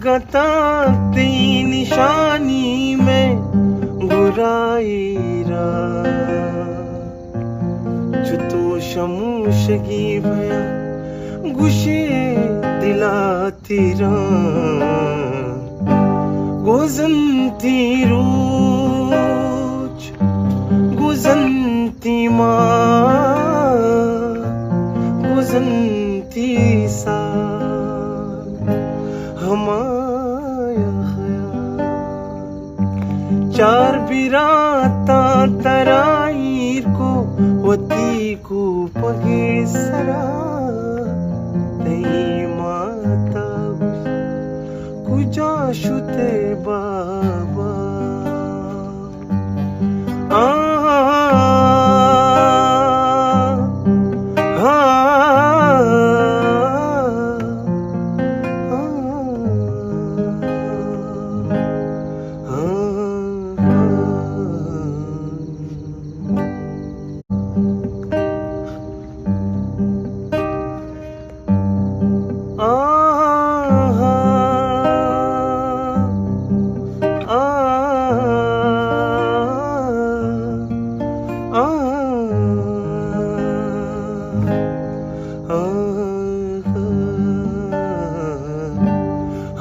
हंगता ती निशानी में गुराईरा जुतो शमूशगी भया गुशे दिलातीरा गुजनती रोज गुजनती माँ गुजनती साल हमाया ख्याल चार बिराता तराईर को वती को पगे सरा तई माता कुजा शुते बाबा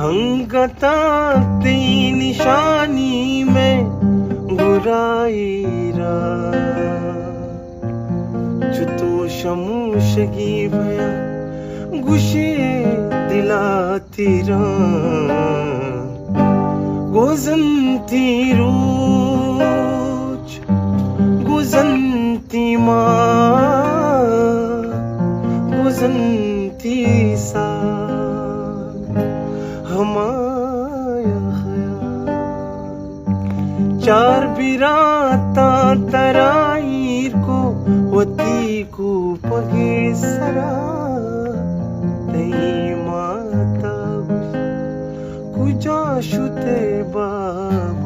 हंगता ती निशानी में गुराईरा जुतो शमूशगी भया गुशे दिलातीरा गुजनती रोज गुजनती माँ गुजनती साल हमाया ख्याल चार बिराता तराईर को वती को पगे सरा तई माता कुजा शुते बाबा